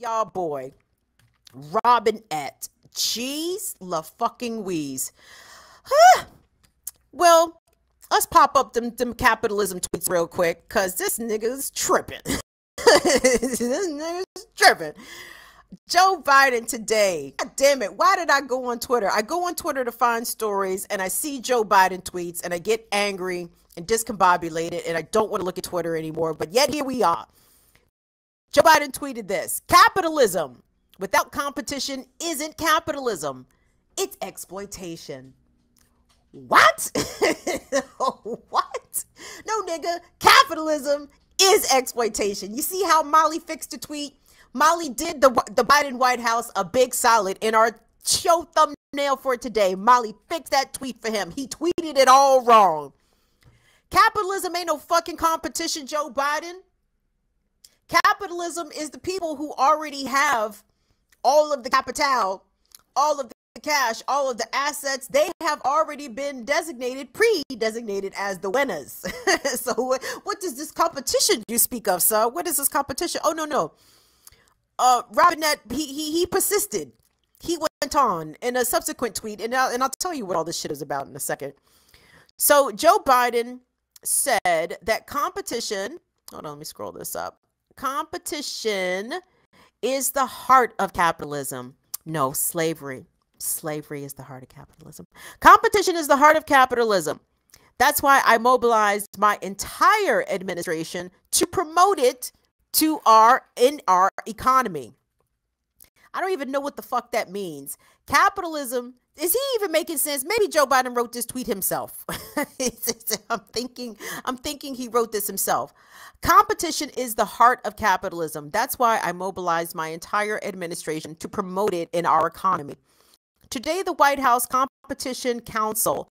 y'all boy, Robinette. Jeez, la fucking wheeze. Well, let's pop up them capitalism tweets real quick, cause this nigga's tripping. This nigga's tripping. Joe Biden today. God damn it. Why did I go on Twitter? I go on Twitter to find stories and I see Joe Biden tweets and I get angry and discombobulated and I don't want to look at Twitter anymore. But yet here we are. Joe Biden tweeted this: capitalism without competition isn't capitalism. It's exploitation. What? What? No, nigga. Capitalism is exploitation. You see how Molly fixed the tweet? Molly did the Biden White House a big solid in our show thumbnail for today. Molly fixed that tweet for him. He tweeted it all wrong. Capitalism ain't no fucking competition, Joe Biden. Capitalism is the people who already have all of the capital, all of the cash, all of the assets. They have already been pre-designated as the winners. So what does this competition you speak of, sir? What is this competition? Oh, no. Robinette, he persisted. He went on in a subsequent tweet, and I'll tell you what all this shit is about in a second. So Joe Biden said that competition, hold on, let me scroll this up. Competition is the heart of capitalism. No, slavery. Slavery is the heart of capitalism. Competition is the heart of capitalism. That's why I mobilized my entire administration to promote it in our economy. I don't even know what the fuck that means. Capitalism, is he even making sense? Maybe Joe Biden wrote this tweet himself. I'm thinking he wrote this himself. Competition is the heart of capitalism. That's why I mobilized my entire administration to promote it in our economy. Today, the White House Competition Council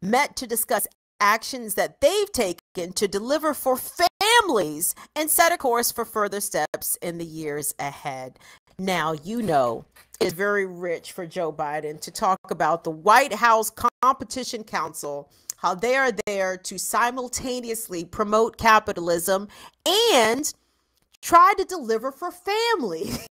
met to discuss actions that they've taken to deliver for families and set a course for further steps in the years ahead. Now, you know, it's very rich for Joe Biden to talk about the White House Competition Council, how they are there to simultaneously promote capitalism and try to deliver for families.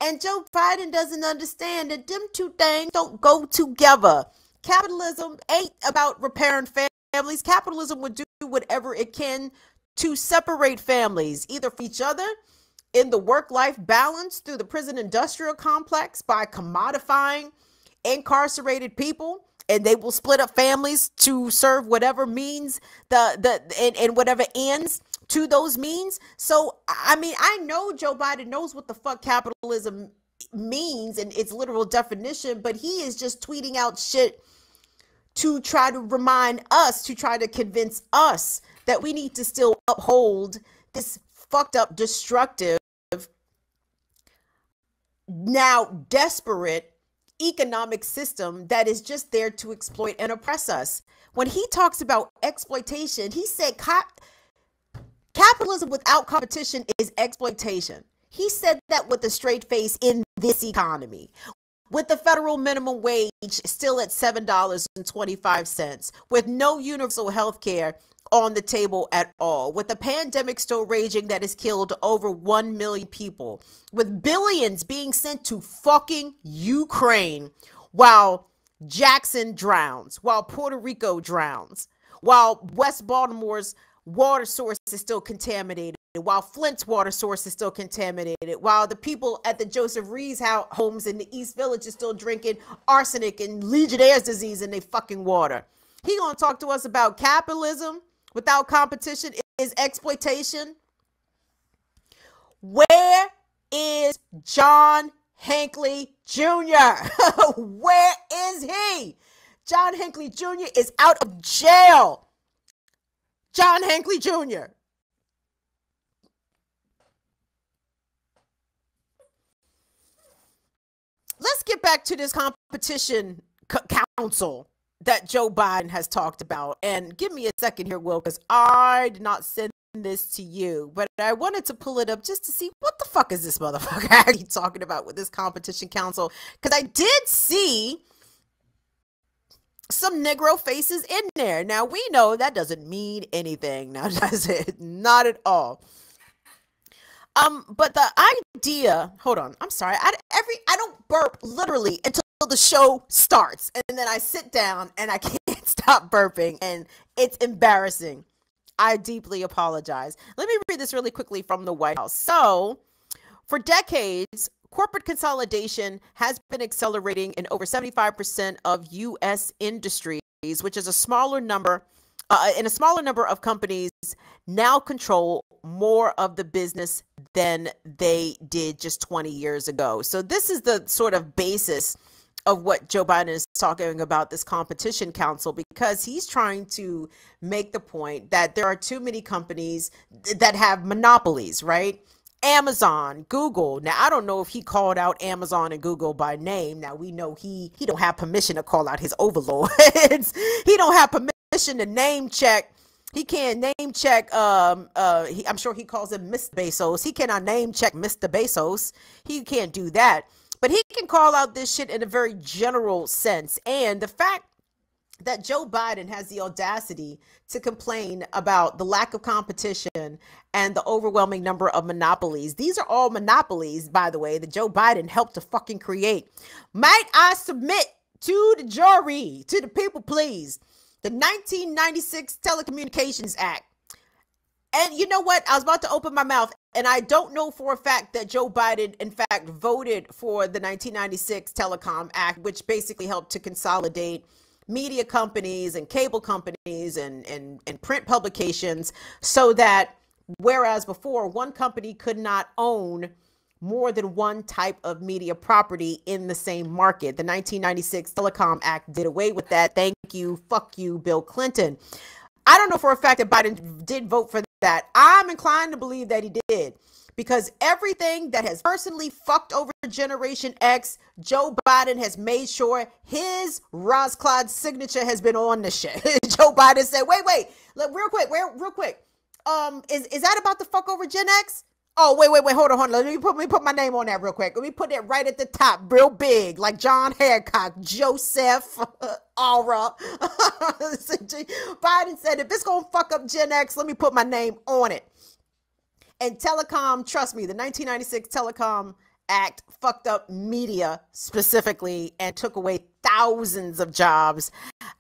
And Joe Biden doesn't understand that them two things don't go together. Capitalism ain't about repairing families. Capitalism would do whatever it can to separate families, either from each other in the work-life balance through the prison industrial complex by commodifying incarcerated people, and they will split up families to serve whatever means and whatever ends to those means. So, I mean, I know Joe Biden knows what the fuck capitalism means and its literal definition, but he is just tweeting out shit to try to remind us, to try to convince us that we need to still uphold this fucked up, destructive, now desperate economic system that is just there to exploit and oppress us. When he talks about exploitation, he said capitalism without competition is exploitation. He said that with a straight face in this economy. With the federal minimum wage still at $7.25, with no universal health care on the table at all, with the pandemic still raging that has killed over 1 million people, with billions being sent to fucking Ukraine while Jackson drowns, while Puerto Rico drowns, while West Baltimore's water source is still contaminated, while Flint's water source is still contaminated, while the people at the Joseph Reed's homes in the East Village is still drinking arsenic and Legionnaire's disease in their fucking water. He gonna talk to us about capitalism without competition is exploitation. Where is John Hinckley Jr.? Where is he? John Hinckley Jr. is out of jail. John Hinckley Jr. Let's get back to this competition council that Joe Biden has talked about. And give me a second here, Will, because I did not send this to you, but I wanted to pull it up just to see what the fuck is this motherfucker actually talking about with this competition council. Because I did see some Negro faces in there. Now, we know that doesn't mean anything. Now, does it? Not at all. But the idea, hold on, I'm sorry. I don't burp literally until the show starts. And then I sit down and I can't stop burping, and it's embarrassing. I deeply apologize. Let me read this really quickly from the White House. So, for decades, corporate consolidation has been accelerating in over 75% of U.S. industries, which is a smaller number. And a smaller number of companies now control more of the business than they did just 20 years ago. So this is the sort of basis of what Joe Biden is talking about, this competition council, because he's trying to make the point that there are too many companies that have monopolies, right? Amazon, Google. Now, I don't know if he called out Amazon and Google by name. Now, we know he don't have permission to call out his overlords. He don't have permission to name check. He can't name check. I'm sure he calls him Mr. Bezos. He cannot name check Mr. Bezos. He can't do that. But he can call out this shit in a very general sense. And the fact that Joe Biden has the audacity to complain about the lack of competition and the overwhelming number of monopolies. These are all monopolies, by the way, that Joe Biden helped to fucking create. Might I submit to the jury, to the people, please, the 1996 Telecommunications Act. And you know what? I was about to open my mouth, and I don't know for a fact that Joe Biden, in fact, voted for the 1996 Telecom Act, which basically helped to consolidate media companies and cable companies and print publications, so that whereas before one company could not own more than one type of media property in the same market. The 1996 Telecom Act did away with that. Thank you. Fuck you, Bill Clinton. I don't know for a fact that Biden did vote for that. I'm inclined to believe that he did, because everything that has personally fucked over Generation X, Joe Biden has made sure his Rosclad signature has been on the shit. Joe Biden said, wait, look, real quick. Is that about to fuck over Gen X? Oh, wait, hold on. Let me put my name on that real quick. Let me put it right at the top, real big, like John Hancock, Joseph, Aura. Biden said, if it's going to fuck up Gen X, let me put my name on it. And telecom, trust me, the 1996 Telecom Act fucked up media specifically and took away thousands of jobs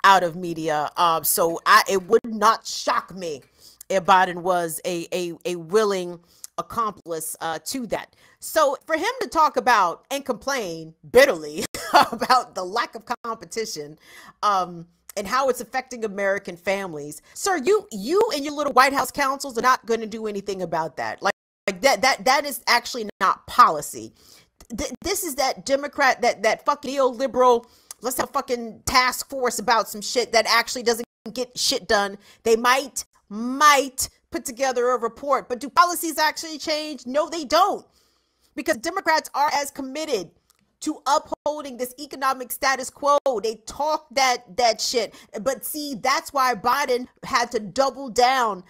out of media. So it would not shock me if Biden was a willing accomplice to that. So for him to talk about and complain bitterly about the lack of competition and how it's affecting American families, sir, you and your little White House counsels are not going to do anything about that. Like that is actually not policy. This is that Democrat, that fucking neoliberal, let's have a fucking task force about some shit that actually doesn't get shit done. They might put together a report, but do policies actually change? No, they don't, because Democrats are as committed to upholding this economic status quo. They talk that shit, but see, that's why Biden had to double down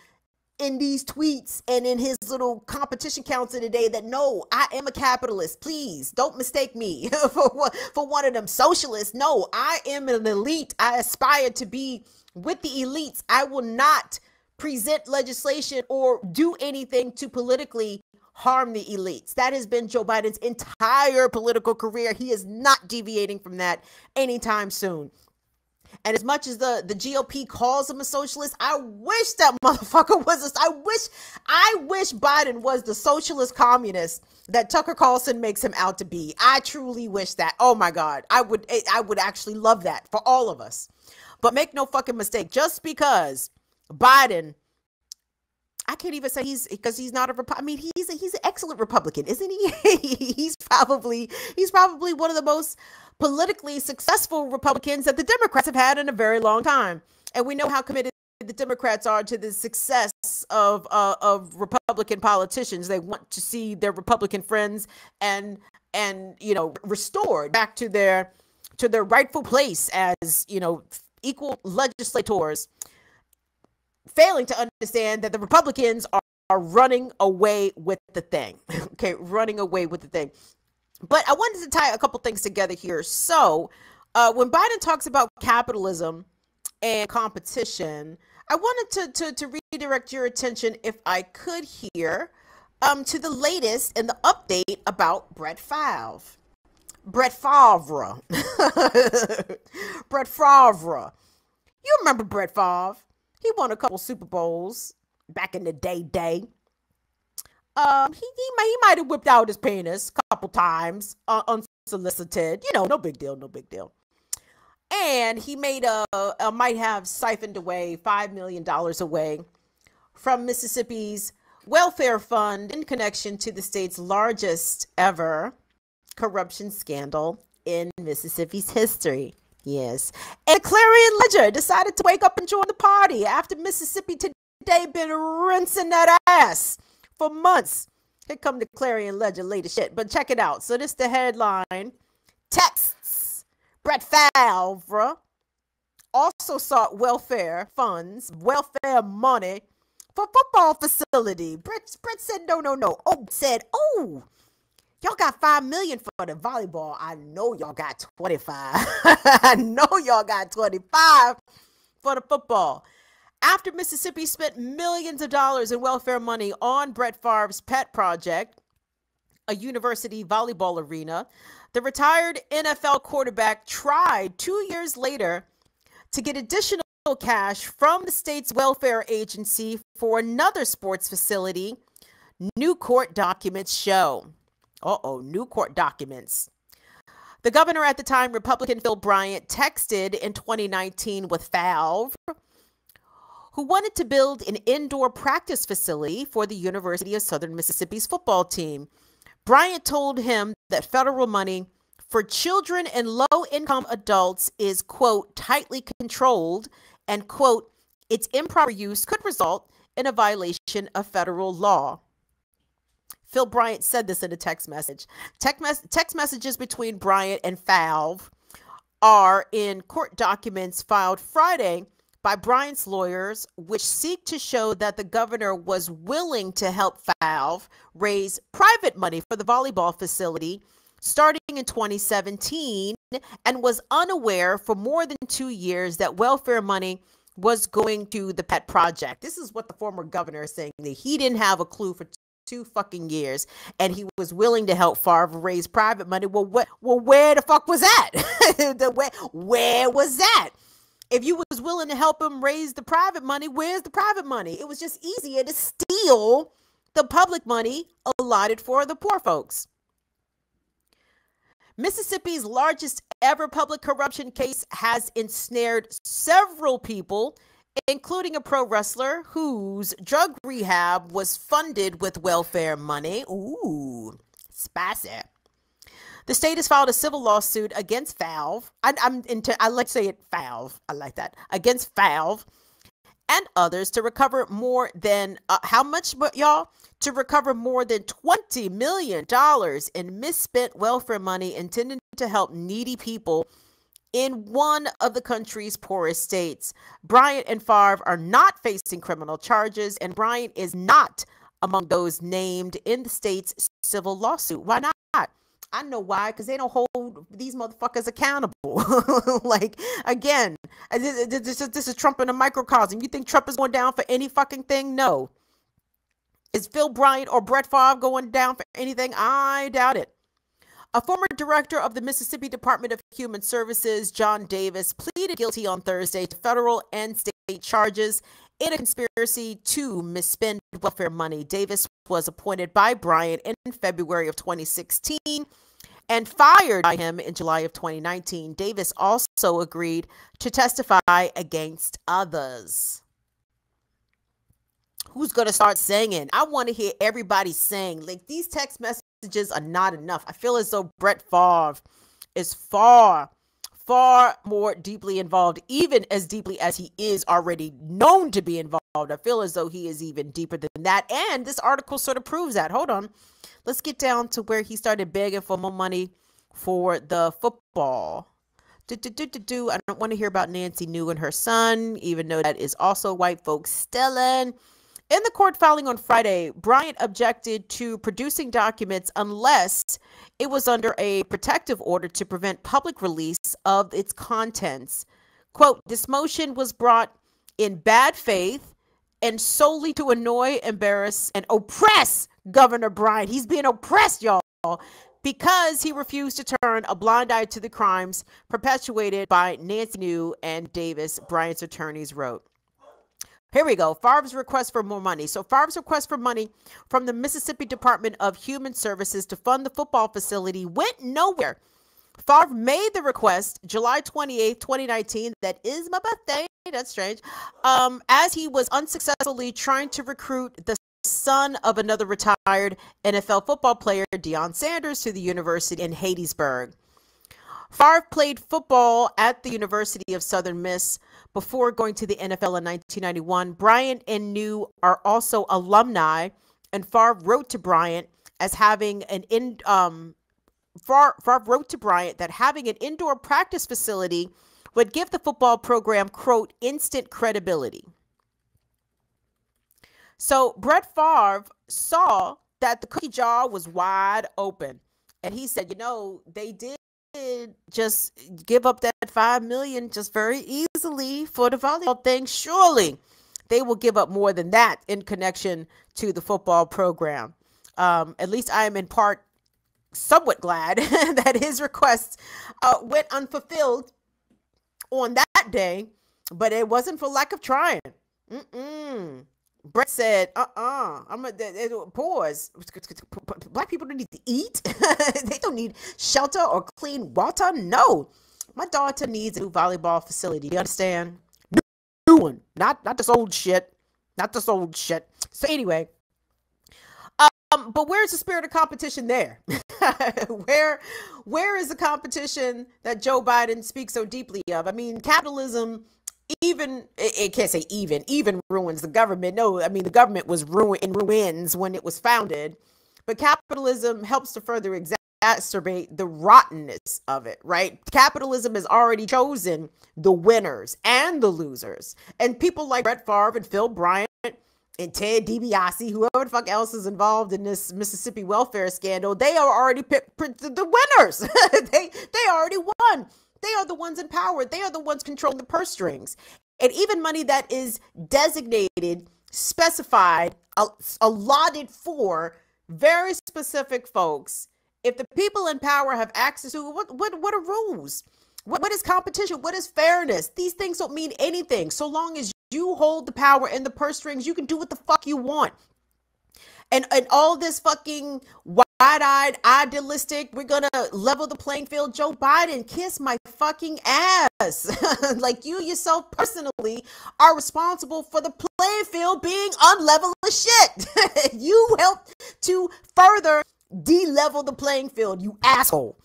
in these tweets and in his little competition council today that, no, I am a capitalist. Please don't mistake me for one of them socialists. No, I am an elite. I aspire to be with the elites. I will not present legislation or do anything to politically harm the elites. That has been Joe Biden's entire political career. He is not deviating from that anytime soon. And as much as the GOP calls him a socialist, I wish that motherfucker was I wish Biden was the socialist communist that Tucker Carlson makes him out to be. I truly wish that. Oh my God. I would actually love that for all of us. But make no fucking mistake, just because Biden, I can't even say he's not a Republican. I mean, he's an excellent Republican, isn't he? he's probably one of the most politically successful Republicans that the Democrats have had in a very long time. And we know how committed the Democrats are to the success of Republican politicians. They want to see their Republican friends and restored back to their rightful place as, equal legislators, failing to understand that the Republicans are running away with the thing. Okay, running away with the thing. But I wanted to tie a couple things together here. So when Biden talks about capitalism and competition, I wanted to redirect your attention, if I could here, To the latest in the update about Brett Favre. Brett Favre. Brett Favre. You remember Brett Favre? He won a couple Super Bowls back in the day. He might have whipped out his penis a couple times unsolicited. No big deal, no big deal. And he might have siphoned away $5 million away from Mississippi's welfare fund in connection to the state's largest ever corruption scandal in Mississippi's history. Yes. And Clarion Ledger decided to wake up and join the party after Mississippi Today been rinsing that ass for months. Here come the Clarion Ledger latest shit. But check it out. So this is the headline. Texts. Brett Favre also sought welfare funds, welfare money for football facility. Brett said no. Y'all got $5 million for the volleyball. I know y'all got 25. I know y'all got 25 for the football. After Mississippi spent millions of dollars in welfare money on Brett Favre's pet project, a university volleyball arena, the retired NFL quarterback tried 2 years later to get additional cash from the state's welfare agency for another sports facility. New court documents show. New court documents. The governor at the time, Republican Phil Bryant, texted in 2019 with Favre, who wanted to build an indoor practice facility for the University of Southern Mississippi's football team. Bryant told him that federal money for children and low-income adults is, quote, tightly controlled, and, quote, its improper use could result in a violation of federal law. Phil Bryant said this in a text message. Text messages between Bryant and Favre are in court documents filed Friday by Bryant's lawyers, which seek to show that the governor was willing to help Favre raise private money for the volleyball facility starting in 2017 and was unaware for more than 2 years that welfare money was going to the pet project. This is what the former governor is saying, that he didn't have a clue for 2 fucking years, and he was willing to help Favre raise private money. Well, where the fuck was that? Where was that? If you was willing to help him raise the private money, where's the private money? It was just easier to steal the public money allotted for the poor folks. Mississippi's largest ever public corruption case has ensnared several people, including a pro wrestler whose drug rehab was funded with welfare money. Ooh, spicy. The state has filed a civil lawsuit against Favre. I like to say it Favre. I like that. Against Favre and others to recover more than, how much, y'all? To recover more than $20 million in misspent welfare money intended to help needy people in one of the country's poorest states. Bryant and Favre are not facing criminal charges, and Bryant is not among those named in the state's civil lawsuit. Why not? I know why, because they don't hold these motherfuckers accountable. Like, again, this is Trump in a microcosm. You think Trump is going down for any fucking thing? No. Is Phil Bryant or Brett Favre going down for anything? I doubt it. A former director of the Mississippi Department of Human Services, John Davis, pleaded guilty on Thursday to federal and state charges in a conspiracy to misspend welfare money. Davis was appointed by Bryant in February of 2016 and fired by him in July of 2019. Davis also agreed to testify against others. Who's going to start singing? I want to hear everybody sing. Like, these text messages are not enough. I feel as though Brett Favre is far more deeply involved, even as deeply as he is already known to be involved. I feel as though he is even deeper than that. And this article sort of proves that. Hold on. Let's get down to where he started begging for more money for the football. I don't want to hear about Nancy New and her son, even though that is also white folks stealing. In the court filing on Friday, Bryant objected to producing documents unless it was under a protective order to prevent public release of its contents. Quote, this motion was brought in bad faith and solely to annoy, embarrass, and oppress Governor Bryant. He's being oppressed, y'all, because he refused to turn a blind eye to the crimes perpetuated by Nancy New and Davis, Bryant's attorneys wrote. Here we go. Favre's request for more money. So Favre's request for money from the Mississippi Department of Human Services to fund the football facility went nowhere. Favre made the request July 28th, 2019. That is my birthday. That's strange. As he was unsuccessfully trying to recruit the son of another retired NFL football player, Deion Sanders, to the university in Hattiesburg. Favre played football at the University of Southern Miss before going to the NFL in 1991. Bryant and New are also alumni, and Favre wrote to Bryant as having Favre wrote to Bryant that having an indoor practice facility would give the football program, quote, instant credibility. So Brett Favre saw that the cookie jar was wide open, and he said, you know, they did just give up that $5 million just very easily for the volleyball thing. Surely they will give up more than that in connection to the football program. At least I am in part somewhat glad that his requests went unfulfilled on that day, but it wasn't for lack of trying. Brett said, I'm gonna pause. Black people don't need to eat. They don't need shelter or clean water. No, my daughter needs a new volleyball facility. You understand? New one, not this old shit. Not this old shit. So anyway, but where's the spirit of competition there? Where is the competition that Joe Biden speaks so deeply of? I mean, capitalism, even, it can't say even ruins the government. No, I mean, the government was in ruins when it was founded, but capitalism helps to further exacerbate the rottenness of it, right? Capitalism has already chosen the winners and the losers. And people like Brett Favre and Phil Bryant and Ted DiBiase, whoever the fuck else is involved in this Mississippi welfare scandal, they are already the winners. they already won. They are the ones in power. They are the ones controlling the purse strings. And even money that is designated, specified, allotted for very specific folks, if the people in power have access to, what are rules? What is competition? What is fairness? These things don't mean anything. So long as you hold the power and the purse strings, you can do what the fuck you want. And all this fucking wide-eyed, idealistic, we're going to level the playing field. Joe Biden, kiss my fucking ass. Like, you yourself personally are responsible for the playing field being unlevel as shit. You helped to further de-level the playing field, you asshole.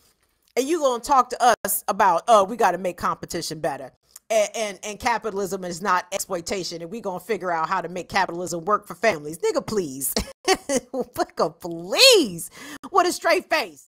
And you going to talk to us about, oh, we got to make competition better. And capitalism is not exploitation, and we're going to figure out how to make capitalism work for families. Nigga, please. Nigga, please. What a straight face.